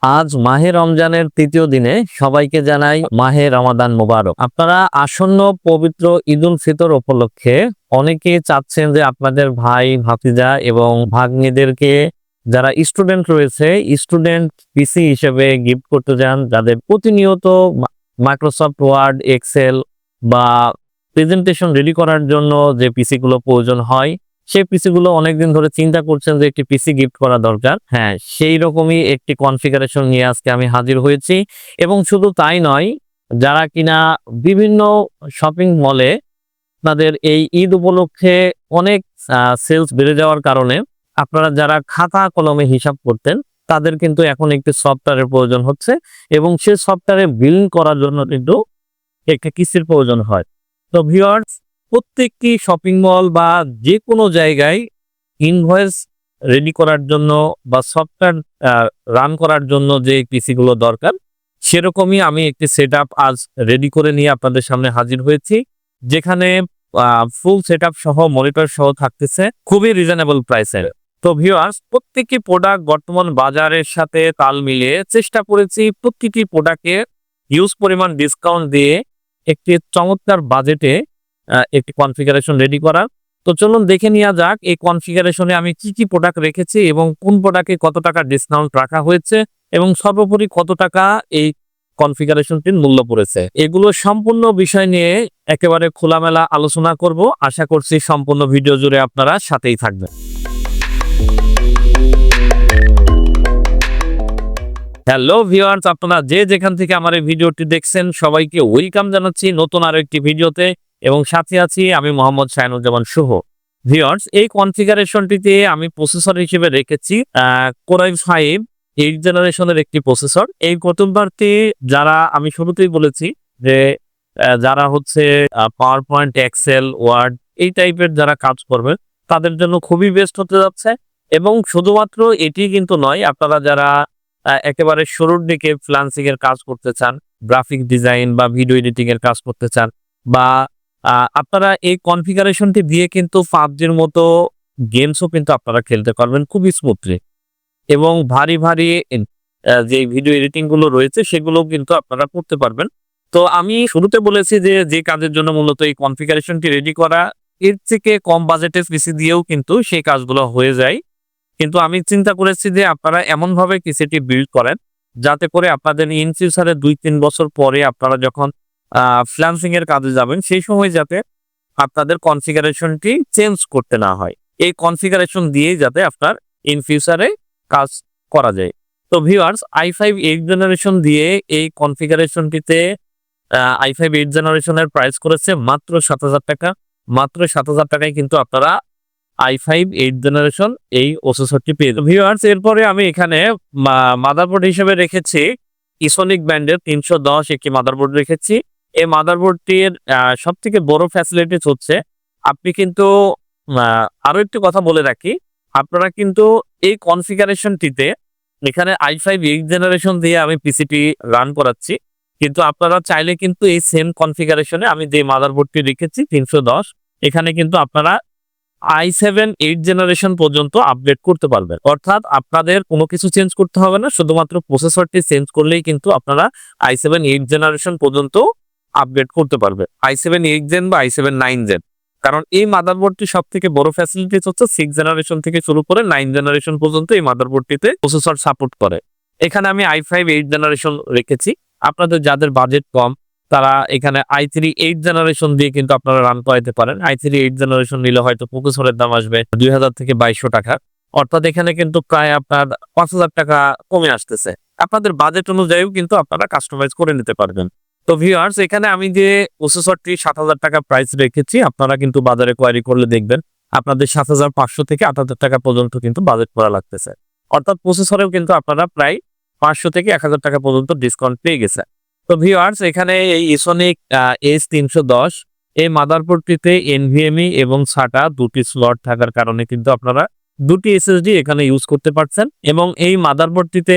আজ মাহে রমজানের তৃতীয় দিনে সবাইকে জানাই মাহে রমাদান মোবারক। আপনারা আসন্ন পবিত্র ঈদ উল ফিতর উপলক্ষে অনেকে চাচ্ছেন যে আপনাদের ভাই ভাতিজা এবং ভাগ্নীদেরকে যারা স্টুডেন্ট রয়েছে স্টুডেন্ট পিসি হিসেবে গিফট করতে চান, যাদের প্রতিনিয়ত মাইক্রোসফট ওয়ার্ড, এক্সেল বা প্রেজেন্টেশন রেডি করার জন্য যে পিসি গুলো প্রয়োজন হয়, সেই পিসি গুলো অনেকদিন ধরে চিন্তা করছেন যে একটি পিসি গিফট করা দরকার। হ্যাঁ, সেই রকমই একটি কনফিগারেশন নিয়ে আজকে আমি হাজির হয়েছি। এবং শুধু তাই নয়, যারা কিনা বিভিন্ন শপিং মলে আপনাদের এই ঈদ উপলক্ষে অনেক সেলস বেড়ে যাওয়ার কারণে আপনারা যারা খাতা কলমে হিসাব করতেন, তাদের কিন্তু এখন একটি সফটওয়্যারের প্রয়োজন হচ্ছে এবং সেই সফটওয়্যারে বিল করার জন্য কিন্তু একটা কিসের প্রয়োজন হয়। তো ভিউয়ার্স, প্রত্যেকটি শপিং মল বা যে কোনো জায়গায় ইনভয়েস রেডি করার জন্য বা সফটওয়্যার রান করার জন্য যে পিসি গুলো দরকার, সেরকমই আমি একটি সেটআপ আজ রেডি করে নিয়ে আপনাদের সামনে হাজির হয়েছি, যেখানে ফুল সেটআপ সহ মনিটর সহ থাকতেছে খুবই রিজনেবল প্রাইসের। তো ভিউয়ার্স, প্রত্যেকটি প্রোডাক্ট বর্তমান বাজারের সাথে তাল মিলিয়ে চেষ্টা করেছি প্রত্যেকটি প্রোডাক্টে হিউজ পরিমাণ ডিসকাউন্ট দিয়ে একটি চমৎকার বাজেটে একটি কনফিগারেশন রেডি করা। তো চলুন দেখে নেওয়া যাক এই কনফিগারেশনে আমি কি কি প্রোডাক্ট রেখেছি এবং কোন প্রোডাক্টে কত টাকা ডিসকাউন্ট রাখা হয়েছে এবং সর্বোপরি কত টাকা এই কনফিগারেশনটির মূল্য পড়েছে। এগুলো সম্পূর্ণ বিষয় নিয়ে একেবারে খোলামেলা আলোচনা করব। আশা করছি সম্পূর্ণ ভিডিও জুড়ে আপনারা সাথেই থাকবেন। হ্যালো ভিউয়ার্স, আপনারা যে যেখান থেকে আমার এই ভিডিওটি দেখছেন সবাইকে ওয়েলকাম জানাচ্ছি নতুন আরো একটি ভিডিওতে এবং সাথে আছি আমি মোহাম্মদ শাহিনুজ্জামান শুভ। ভিউয়ার্স, এই কনফিগারেশনটিতে আমি প্রসেসর হিসেবে রেখেছি Core i5 8th জেনারেশনের একটি প্রসেসর। এই প্রথমবারটি যারা আমি শুরুতেই বলেছি যে যারা হচ্ছে পাওয়ার পয়েন্ট, এক্সেল, ওয়ার্ড এই টাইপের যারা কাজ করবে তাদের জন্য খুবই বেস্ট হতে যাচ্ছে। এবং শুধুমাত্র এটি কিন্তু নয়, আপনারা যারা একেবারে শুরুর দিকে ফ্রিল্যান্সিং এর কাজ করতে চান, গ্রাফিক ডিজাইন বা ভিডিও এডিটিং এর কাজ করতে চান, বা আপনারা এই কনফিগারেশনটি দিয়ে কিন্তু পাবজির মতো গেমসও কিন্তু আপনারা খেলতে পারবেন খুবই স্মুথলি। এবং ভারী ভারী যে ভিডিও এডিটিং গুলো রয়েছে সেগুলো কিন্তু আপনারা করতে পারবেন। তো আমি শুরুতে বলেছি যে যে কাজের জন্য মূলত এই কনফিগারেশনটি রেডি করা, এর থেকে কম বাজেটের পিসি দিয়েও কিন্তু সেই কাজগুলো হয়ে যায়। কিন্তু আমি চিন্তা করেছি যে আপনারা এমন ভাবে পিসিটি বিল্ড করেন যাতে করে আপনাদের ইন ফিউচারে 2-3 বছর পরে আপনারা যখন ফ্রিল্যান্সিং এর কাজে যাবেন সেই সময় যাতে আপনাদের কনফিগারেশনটি চেঞ্জ করতে না হয়। এই কনফিগারেশন দিয়েই যাতে আপনার ইন ফিউচারে কাজ করা যায়। তো ভিউয়ার্স, i5 8th জেনারেশন দিয়ে এই কনফিগারেশনটিতে i5 8th জেনারেশনের প্রাইস করেছে মাত্র 7,000 টাকা। মাত্র 7,000 টাকায় কিন্তু আপনারা i5 8th জেনারেশন এই প্রসেসরটি পেয়ে যাবেন। ভিউয়ার্স, এরপরে আমি এখানে মাদারবোর্ড হিসেবে রেখেছি ইসোনিক ব্র্যান্ডের 310 একটি মাদারবোর্ড রেখেছি। এই মাদারবোর্ডটির সবথেকে বড় ফ্যাসিলিটিস হচ্ছে আপনি কিন্তু আরো একটি কথা বলে রাখি, আপনারা কিন্তু এই কনফিগারেশনটিতে এখানে i5 8th জেনারেশন দিয়ে আমি পিসিটি রান করাচ্ছি, কিন্তু আপনারা চাইলে কিন্তু এই সেম কনফিগারেশনে আমি যে মাদারবোর্ডটি রেখেছি 310, এখানে কিন্তু আপনারা i7 8th জেনারেশন পর্যন্ত আপডেট করতে পারবেন। অর্থাৎ আপনাদের কোনো কিছু চেঞ্জ করতে হবে না, শুধুমাত্র প্রসেসরটি চেঞ্জ করলেই কিন্তু আপনারা i7 8th জেনারেশন পর্যন্ত আপডেট করতে পারবে, i7 8th জেন বা i7 9th জেন। কারণ এই মাদারবোর্ডটি সব থেকে বড় ফ্যাসিলিটিস হচ্ছে 6th জেনারেশন থেকে শুরু করে 9th জেনারেশন পর্যন্ত এই মাদারবোর্ডটিতে প্রসেসর সাপোর্ট করে। এখানে আমি i5 8th জেনারেশন রেখেছি। আপনাদের যাদের বাজেট কম তারা এখানে i3 8th জেনারেশন দিয়ে কিন্তু আপনারা রান করাইতে পারেন। i3 8th জেনারেশন নিলে হয়তো প্রসেসরের দাম আসবে 2000 থেকে 2200 টাকা। অর্থাৎ এখানে কিন্তু প্রায় আপনার 5,000 টাকা কমে আসতেছে। আপনাদের বাজেট অনুযায়ীও কিন্তু আপনারা কাস্টমাইজ করে নিতে পারবেন। তো ভিউয়ার্স, এখানে আমি যে প্রসেসরটি 7,000 টাকা প্রাইস রেখেছি, আপনারা কিন্তু বাজারে কোয়ারি করলে দেখবেন আপনাদের 7,500 থেকে 8,000 টাকা পর্যন্ত কিন্তু বাজেট করা লাগতেছে। অর্থাৎ প্রসেসরেও কিন্তু আপনারা প্রায় 500 থেকে 1,000 টাকা পর্যন্ত ডিসকাউন্ট পেয়ে গেছে। তো ভিউয়ার্স, এখানে এই ইসোনিক S310 এই মাদারবোর্ডটিতে NVMe এবং SATA দুটি স্লট থাকার কারণে কিন্তু আপনারা দুটি এসএসডি এখানে ইউজ করতে পারছেন। এবং এই মাদারবোর্ডটিতে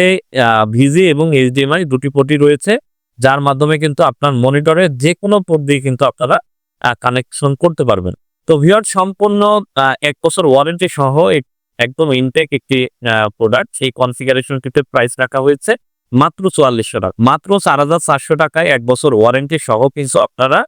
ভিজি এবং HDMI দুটি পোর্টই রয়েছে, যার মাধ্যমে কিন্তু আপনার মনিটরের যে কোনো পোর্ট দিয়ে কিন্তু আপনারা কানেকশন করতে পারবেন। তো ভিউয়ার্স, সম্পূর্ণ 1 বছর ওয়ারেন্টি সহ একদম ইনটেক একটি প্রোডাক্ট। সেই কনফিগারেশনটিতে প্রাইস রাখা হয়েছে মাত্র 4400 টাকা, মাত্র 4400 টাকায় 1 বছর ওয়ারেন্টি সহ কিন্তু আপনারা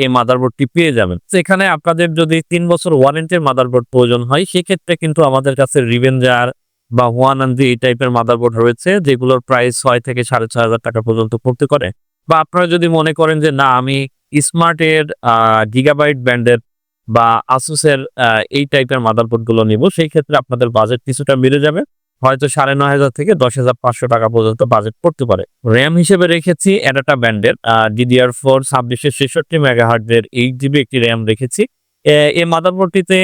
এই মাদারবোর্ডটি পেয়ে যাবেন। সেখানে আপনাদের যদি 3 বছর ওয়ারেন্টির মাদারবোর্ড প্রয়োজন হয় সেক্ষেত্রে কিন্তু আমাদের কাছে রিভেঞ্জার বা ওয়ানান্দি এই টাইপের মাদারবোর্ড রয়েছে যেগুলোর প্রাইস 6 থেকে 6500 টাকা পর্যন্ত পড়তে পারে। বা আপনারা যদি মনে করেন যে না আমি স্মার্টের গিগাবাইট ব্র্যান্ডের বা আসুসের এই টাইপের মাদারবোর্ড গুলো নিব, সেই ক্ষেত্রে আপনাদের বাজেট কিছুটা বেড়ে যাবে, হয়তো 9500 থেকে 10,500 টাকা পর্যন্ত বাজেট পড়তে পারে। র্যাম হিসেবে রেখেছি অ্যাডাটা ব্যান্ডের DDR4 2666 মেগাহার্টজের 8GB একটি র্যাম রেখেছি। এই মাদারবোর্ডটিতে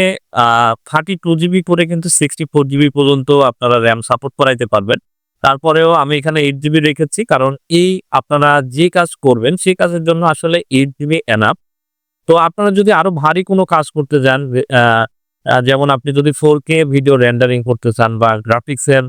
32GB করে কিন্তু 64GB পর্যন্ত আপনারা র্যাম সাপোর্ট করাইতে পারবেন। তারপরেও আমি এখানে 8GB রেখেছি কারণ এই আপনারা যে কাজ করবেন সেই কাজের জন্য আসলে 8GB এনাফ। তো আপনারা যদি আরো ভারী কোনো কাজ করতে যান, যেমন আপনি যদি 4K ভিডিও রেন্ডারিং করতে চান বা গ্রাফিক্সের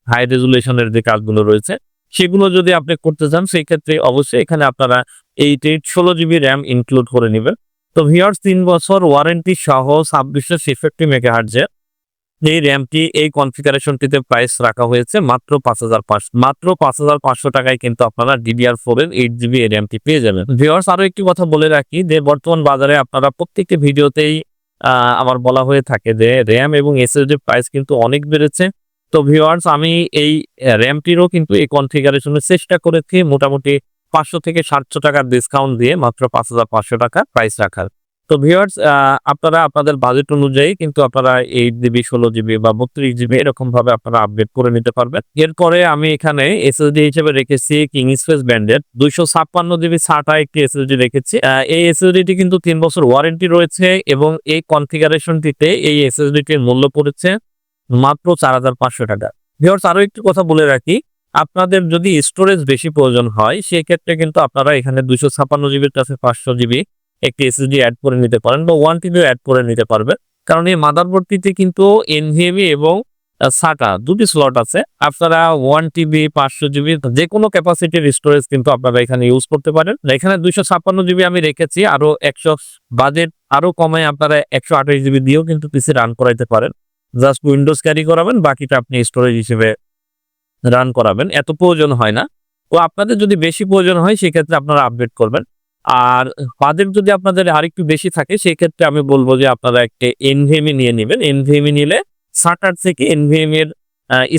হাই রেজুলেশনের যে কাজগুলো রয়েছে সেগুলো যদি আপনি করতে চান সেই ক্ষেত্রে অবশ্যই এখানে আপনারা 16GB র্যাম ইনক্লুড করে নেবেন। তো ভিউয়ার্স 3 বছর ওয়ারেন্টি সহ 2666 মেগাহার্টজের এই র্যামটি এই কনফিগারেশনটিতে প্রাইস রাখা হয়েছে মাত্র 5500 টাকায় কিন্তু আপনারা DDR4 এর 8GB এই র্যামটি পেয়ে যাবেন। ভিউয়ার্স আরো একটি কথা বলে রাখি যে বর্তমান বাজারে আপনারা প্রত্যেকটি ভিডিওতেই আমার বলা হয়ে থাকে যে র্যাম এবং এসএসডি প্রাইস কিন্তু অনেক বেড়েছে। তো ভিউয়ার্স আমি এই র্যামটিরও কিন্তু এই কনফিগারেশনের চেষ্টা করেছি মোটামুটি 500 থেকে 700 টাকার ডিসকাউন্ট দিয়ে মাত্র 5500 টাকা প্রাইস রাখার। তো ভিউয়ার্স আপনারা আপনাদের বাজেট অনুযায়ী কিন্তু আপনারা 8GB 16GB বা 32GB এরকম ভাবে আপনারা আপডেট করে নিতে পারবেন। এরপরে আমি এখানে এসএসডি হিসেবে রেখেছি কিং স্পেস ব্র্যান্ডের 256GB SATA একটি এসএসডি রেখেছি। এই এসএসডিটি কিন্তু 3 বছর ওয়ারেন্টি রয়েছে এবং এই কনফিগারেশনটিতে এই এসএসডিটির মূল্য পড়েছে মাত্র 4500 টাকা। ভিউয়ার্স আরো একটি কথা বলে রাখি, আপনাদের যদি স্টোরেজ বেশি প্রয়োজন হয় সেক্ষেত্রে কিন্তু আপনারা এখানে 256GBর কাছে 500GB একটি এসএসডি অ্যাড করে নিতে পারেন বা 1TB অ্যাড করে নিতে পারবেন। কারণ এই মাদারবোর্ডটিতে কিন্তু NVMe এবং SATA দুটি স্লট আছে। আপনারা 1TB 500GB যে কোনো ক্যাপাসিটির স্টোরেজ কিন্তু আপনারা এখানে ইউজ করতে পারেন। এখানে 256GB আমি রেখেছি, আরো 100 বাজেট আরো কমায় আপনারা 128GB দিয়েও কিন্তু পিসি রান করাইতে পারেন। জাস্ট উইন্ডোজ ক্যারি করাবেন, বাকিটা আপনি স্টোরেজ হিসেবে রান করাবেন, এত প্রয়োজন হয় না। তো আপনাদের যদি বেশি প্রয়োজন হয় সেক্ষেত্রে আপনারা আপডেট করবেন। আর বাজেট যদি আপনাদের আরেকটু বেশি থাকে সেই ক্ষেত্রে আমি বলবো যে আপনারা একটা NVMe নিয়ে নেবেন। NVMe নিলে SATA থেকে NVMe এর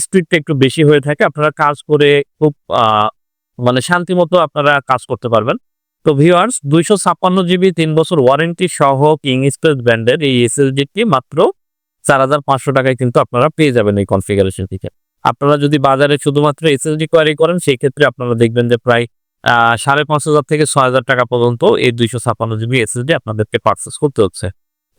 স্পিডটা একটু বেশি হয়ে থাকে, আপনারা কাজ করে খুব মানে শান্তিমতো আপনারা কাজ করতে পারবেন। তো ভিউয়ার্স 256GB 3 বছর ওয়ারেন্টি সহ কিং স্পেস ব্র্যান্ডের এই এসএসডিটি মাত্র 4500 টাকায় কিন্তু আপনারা পেয়ে যাবেন এই কনফিগারেশন থেকে। আপনারা যদি বাজারে শুধুমাত্র এসএসডি কোয়ারি করেন সেই ক্ষেত্রে আপনারা দেখবেন যে প্রায় 5500 থেকে 6000 টাকা পর্যন্ত এই 256GB এসএসডি আপনাদেরকে পারচেস করতে হচ্ছে।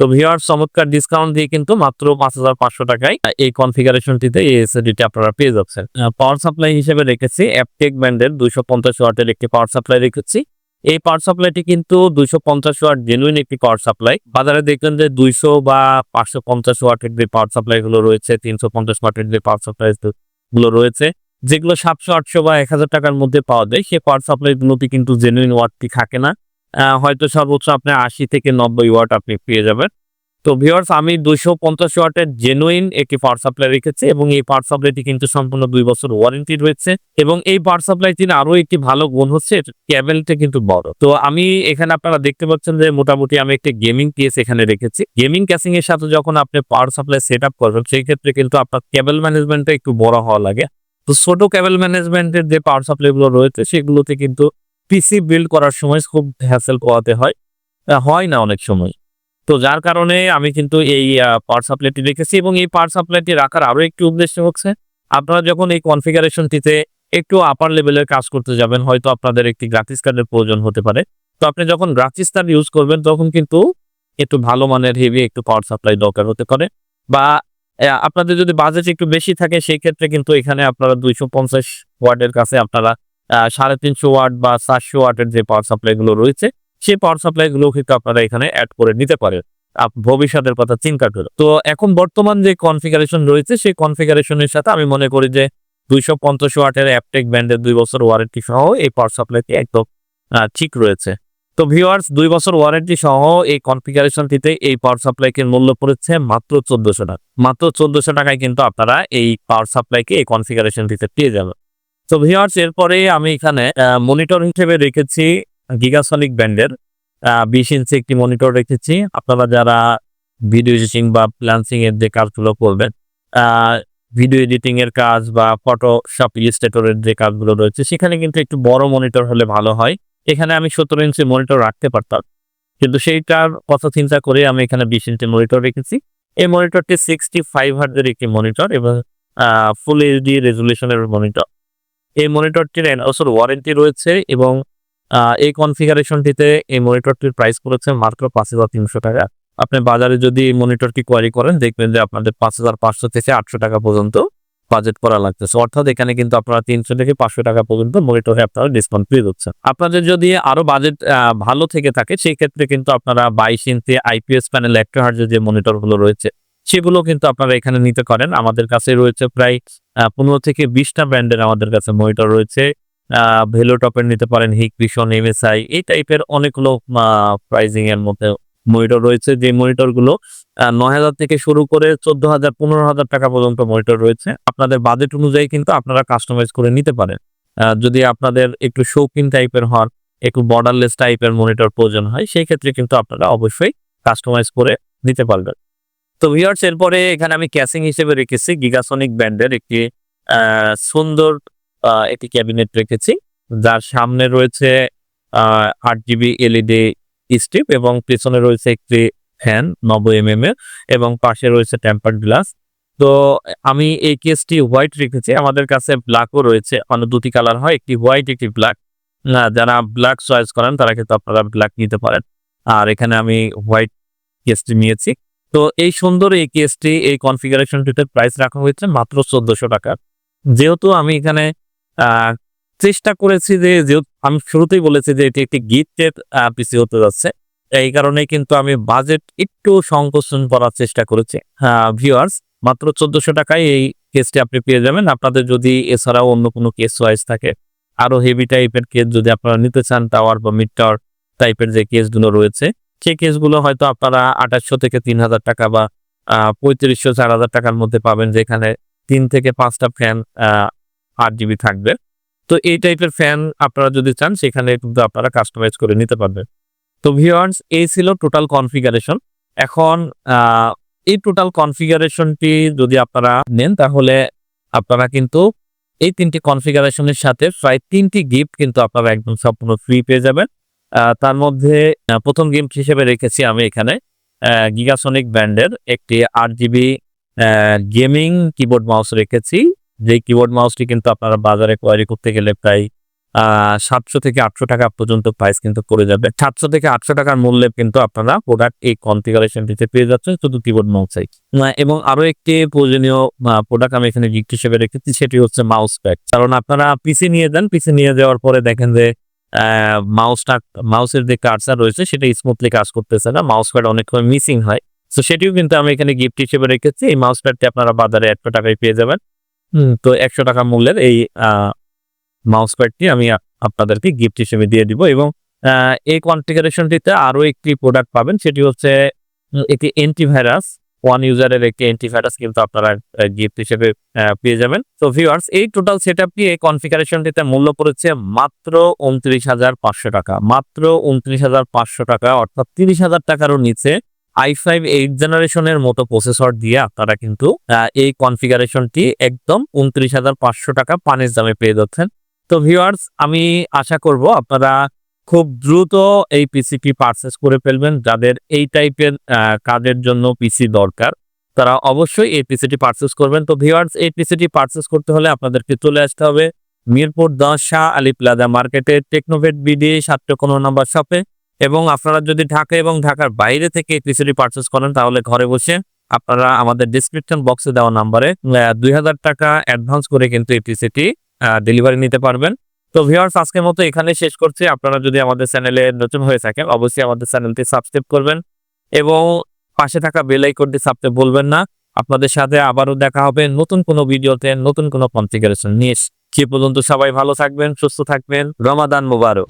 তো ভিউয়ার্স চমৎকার ডিসকাউন্ট দিয়ে কিন্তু মাত্র 5500 টাকায় এই কনফিগারেশনটিতে এই এসএসডিটি আপনারা পেয়ে যাচ্ছেন। পাওয়ার সাপ্লাই হিসেবে রেখেছি অ্যাপটেক ব্র্যান্ডের 250 ওয়াটের একটি পাওয়ার সাপ্লাই রেখেছি। এই পাওয়ার সাপ্লাইটি কিন্তু 250 ওয়াট জেনুইন একটি পাওয়ার সাপ্লাই। বাজারে দেখবেন যে 200 বা 550 ওয়াটের যে পাওয়ার সাপ্লাই গুলো রয়েছে, 350 ওয়াটের যে পাওয়ার সাপ্লাই গুলো রয়েছে যেগুলো 700, 800 বা 1000 টাকার মধ্যে পাওয়া যায়, সেই পাওয়ার সাপ্লাই গুলোতে কিন্তু জেনুইন ওয়াটটি থাকে না। হয়তো সর্বোচ্চ আপনি 80 থেকে 90 ওয়াট আপনি পেয়ে যাবেন। তো ভিউয়ার্স আমি 250 ওয়াটের জেনুইন একটি পাওয়ার সাপ্লাই রেখেছি এবং এই পাওয়ার সাপ্লাইটি কিন্তু সম্পূর্ণ 2 বছর ওয়ারেন্টি রয়েছে এবং এই পাওয়ার সাপ্লাইটির আরো একটি ভালো গুণ হচ্ছে কেবলটা কিন্তু বড়। তো আমি এখানে আপনারা দেখতে পাচ্ছেন যে মোটামুটি আমি একটি গেমিং কেস এখানে রেখেছি। গেমিং ক্যাসিং এর সাথে যখন আপনি পাওয়ার সাপ্লাই সেটআপ করবেন সেই ক্ষেত্রে কিন্তু আপনার কেবল ম্যানেজমেন্টটা একটু বড় হওয়া লাগে। তো ছোট কেবল ম্যানেজমেন্টের যে পাওয়ার সাপ্লাই গুলো রয়েছে সেগুলোতে কিন্তু পিসি বিল্ড করার সময় খুব হ্যাসেল পোহাতে হয় না অনেক সময়। তো যার কারণে আমি কিন্তু এই পাওয়ার সাপ্লাইটি রেখেছি এবং এই পাওয়ার সাপ্লাইটি রাখার আরো একটি উদ্দেশ্য হচ্ছে আপনারা যখন এই কনফিগারেশনটিতে একটু আপার লেভেলের কাজ করতে যাবেন, হয়তো আপনাদের একটি গ্রাফিক্স কার্ডের প্রয়োজন হতে পারে। তো আপনি যখন গ্রাফিক্স কার্ড ইউজ করবেন তখন কিন্তু একটু ভালো মানের হেভি একটু পাওয়ার সাপ্লাই দরকার হতে পারে, বা আপনাদের যদি বাজেট একটু বেশি থাকে সেই ক্ষেত্রে কিন্তু এখানে আপনারা 250 ওয়াটের কাছে আপনারা 350 ওয়াট বা 400 ওয়াটের যে পাওয়ার সাপ্লাই গুলো রয়েছে সেই পাওয়ার সাপ্লাই গুলো কিন্তু আপনারা এখানে অ্যাড করে নিতে পারেন ভবিষ্যতের কথা চিন্তা করে। তো এখন বর্তমান যে কনফিগারেশন রয়েছে সেই কনফিগারেশনের সাথে আমি মনে করি যে 250 ওয়াটের অ্যাপটেক ব্র্যান্ডের 2 বছর ওয়ারেন্টি সহ এই পাওয়ার সাপ্লাইটি একদম ঠিক রয়েছে। তো ভিউয়ার্স 2 বছর ওয়ারেন্টি সহ এই কনফিগারেশনটিতে এই পাওয়ার সাপ্লাইটির মূল্য পড়েছে মাত্র 1400 টাকা। মাত্র 1400 টাকায় কিন্তু আপনারা এই পাওয়ার সাপ্লাইকে এই কনফিগারেশনটিতে পেয়ে যাবেন। তো ভিউয়ার্স এরপরে আমি এখানে মনিটর হিসেবে রেখেছি গিগাসনিক ব্র্যান্ডের 20 ইঞ্চি একটি মনিটর রেখেছি। আপনারা যারা ভিডিও এডিটিং বা ফ্রিল্যান্সিং এর যে কাজগুলো করবেন, ভিডিও এডিটিং এর কাজ বা ফটোশপ ইলাস্ট্রেটরের যে কাজগুলো রয়েছে সেখানে কিন্তু একটু বড় মনিটর হলে ভালো হয়। এখানে আমি 17 ইঞ্চি মনিটর রাখতে পারতাম, কিন্তু সেইটার কথা চিন্তা করে আমি এখানে 20 ইঞ্চি মনিটর রেখেছি। এই মনিটরটি 65 হার্টজের একটি মনিটর এবং ফুল এইচডি রেজুলেশনের মনিটর। এই মনিটরটির 1 বছর ওয়ারেন্টি রয়েছে এবং এই কনফিগারেশনটিতে এই মনিটরটির প্রাইস পড়েছে মাত্র ৫,৩০০ টাকা। আপনি বাজারে যদি এই মনিটরটি কোয়ারি করেন দেখবেন যে আপনাদের ৫,৫০০ থেকে ৮০০ টাকা পর্যন্ত বাজেট করা লাগতেছে। অর্থাৎ এখানে কিন্তু আপনারা ৩০০ থেকে ৫০০ টাকা পর্যন্ত মনিটরে আপনারা ডিসকাউন্ট পেয়ে যাচ্ছেন। আপনাদের যদি আরো বাজেট ভালো থেকে থাকে সেই ক্ষেত্রে কিন্তু আপনারা 22 ইঞ্চি আইপিএস প্যানেল 100 হার্টজের যে মনিটরগুলো রয়েছে সেগুলো কিন্তু আপনারা এখানে নিতে পারেন। আমাদের কাছে রয়েছে প্রায় 15 থেকে 20টা ব্র্যান্ডের আমাদের কাছে মনিটর রয়েছে। ভেলোটপের নিতে পারেন, হিকভিশন, এমএসআই এই টাইপের অনেকগুলো প্রাইজিং এর মধ্যে মনিটর রয়েছে। যে মনিটরগুলো ৯,০০০ থেকে শুরু করে ১৪,০০০, ১৫,০০০ টাকা পর্যন্ত মনিটর রয়েছে। আপনাদের বাজেট অনুযায়ী কিন্তু আপনারা কাস্টমাইজ করে নিতে পারেন। যদি আপনাদের একটু শৌখিন টাইপের হন, একটু বর্ডারলেস টাইপের মনিটর প্রয়োজন হয় সেই ক্ষেত্রে কিন্তু আপনারা অবশ্যই কাস্টমাইজ করে নিতে পারবেন। তো ভিউয়ার্স এরপরে এখানে আমি ক্যাসিং হিসেবে রেখেছি গিগাসনিক ব্র্যান্ডের একটি সুন্দর একটি ক্যাবিনেট রেখেছি, যার সামনে রয়েছে 8GB এলইডি স্ট্রিপ এবং পেছনে রয়েছে একটি ফ্যান 90 এর এবং পাশে রয়েছে টেম্পারড গ্লাস। তো আমি এই কেসটি হোয়াইট রেখেছি। আমাদের কাছে ব্ল্যাকও রয়েছে, মানে দুটি কালার হয়, একটি হোয়াইট একটি ব্ল্যাক। যারা ব্ল্যাক চয়েস করেন তারা কিন্তু আপনারা ব্ল্যাক নিতে পারেন। আর এখানে আমি হোয়াইট কেসটি নিয়েছি। তো এই সুন্দর এই কেসটি এই কনফিগারেশনটিতে প্রাইস রাখা হয়েছে মাত্র ১৪০০ টাকা। যেহেতু আমি এখানে চেষ্টা করেছি যেহেতু আমি শুরুতেই বলেছি যে এটি একটি গিফটের পিসি হতে যাচ্ছে, এই কারণে কিন্তু আমি বাজেট একটু সংকোচন করার চেষ্টা করেছি। ভিউয়ার্স মাত্র ১৪০০ টাকায় এই কেসটি আপনি পেয়ে যাবেন। আপনাদের যদি এছাড়াও অন্য কোনো কেস চয়েস থাকে, আরো হেভি টাইপের কেস যদি আপনারা নিতে চান, টাওয়ার বা মিড টাওয়ার টাইপের যে কেসগুলো রয়েছে সেই কেসগুলো হয়তো আপনারা ২৮০০ থেকে ৩,০০০ টাকা বা ৩৫০০, ৪,০০০ টাকার মধ্যে পাবেন, যেখানে ৩ থেকে ৫টা ফ্যান 8GB থাকবে। তো এই টাইপের ফ্যান আপনারা যদি চান সেখানে কিন্তু আপনারা কাস্টমাইজ করে নিতে পারবেন। তো ভিউয়ার্স এই ছিল টোটাল কনফিগারেশন। এখন এই টোটাল কনফিগারেশনটি যদি আপনারা নেন তাহলে আপনারা কিন্তু এই 3টি কনফিগারেশনের সাথে প্রায় 3টি গিফট কিন্তু আপনারা একদম সম্পূর্ণ ফ্রি পেয়ে যাবেন। তার মধ্যে প্রথম গিফট হিসেবে রেখেছি আমি এখানে গিগাসনিক ব্র্যান্ডের একটি 8GB গেমিং কিবোর্ড মাউস রেখেছি। যে কিবোর্ড মাউসটি কিন্তু আপনারা বাজারে কোয়ারি করতে গেলে প্রায় ৭০০ থেকে ৮০০ টাকা পর্যন্ত প্রাইস কিন্তু পড়ে যাবে। ৭০০ থেকে ৮০০ টাকার মূল্যে কিন্তু আপনারা প্রোডাক্ট এই কনফিগারেশনটিতে পেয়ে যাচ্ছেন শুধু কিবোর্ড মাউসেই। এবং আরো একটি প্রয়োজনীয় প্রোডাক্ট আমি এখানে গিফট হিসেবে রেখেছি, সেটি হচ্ছে মাউস প্যাড। কারণ আপনারা পিসি নিয়ে যান, পিসি নিয়ে যাওয়ার পরে দেখেন যে মাউসের যে কার্সার রয়েছে সেটা স্মুথলি কাজ করতেছে না, মাউস প্যাড অনেক সময় মিসিং হয়। তো সেটিও কিন্তু আমি এখানে গিফট হিসেবে রেখেছি। এই মাউস প্যাডটি আপনারা বাজারে ১০০ টাকায় পেয়ে যাবেন। তো ১০০ টাকা মূল্যের এই মাউস প্যাডটি আমি আপনাদেরকে গিফট হিসেবে দিয়ে দিব। এবং এই কনফিগারেশনটিতে আরো একটি প্রোডাক্ট পাবেন, সেটি হচ্ছে একটি অ্যান্টিভাইরাস, ওয়ান ইউজারের একটি অ্যান্টিভাইরাস কিন্তু আপনারা গিফট হিসেবে পেয়ে যাবেন। তো ভিউয়ার্স এই টোটাল সেটআপটি এই কনফিগারেশনটিতে মূল্য পড়েছে মাত্র ২৯,৫০০ টাকা, মাত্র ২৯,৫০০ টাকা, অর্থাৎ ৩০,০০০ টাকারও নিচে i5 8 জেনারেশনের মতো প্রসেসর দিয়ে আপনারা কিন্তু এই কনফিগারেশনটি একদম ২৯,৫০০ টাকা পানির দামে পেয়ে যাচ্ছেন। তো ভিউয়ার্স আমি আশা করব আপনারা খুব দ্রুত এই পিসিটি পারচেজ করে ফেলবেন। যাদের এই টাইপের কাজের জন্য পিসি দরকার তারা অবশ্যই এই পিসিটি পারচেজ করবেন। তো ভিউয়ার্স এই পিসিটি পারচেজ করতে হলে আপনাদেরকে চলে আসতে হবে মিরপুর 10 শাহ আলী প্লাজা মার্কেটে টেকনোভেট বিডি ৭১৫ নম্বর শপে। এবং আপনারা যদি ঢাকা এবং ঢাকার বাইরে থেকে এই পিসিটি পারচেজ করেন তাহলে ঘরে বসে আপনারা আমাদের ডেসক্রিপশন বক্সে দেওয়া নাম্বারে ২,০০০ টাকা অ্যাডভান্স করে কিন্তু এই পিসিটি ডেলিভারি নিতে পারবেন। তো ভিউয়ার্স আজকের মতো এখানে শেষ করছি। আপনারা যদি আমাদের চ্যানেলে নতুন হয়ে থাকেন অবশ্যই আমাদের চ্যানেলটি সাবস্ক্রাইব করবেন এবং পাশে থাকা বেল আইকনটি চাপতে ভুলবেন না। আপনাদের সাথে আবারও দেখা হবে নতুন কোনো ভিডিওতে নতুন কোনো কনফিগারেশন নিয়ে। সে পর্যন্ত সবাই ভালো থাকবেন, সুস্থ থাকবেন। রমাদান মোবারক।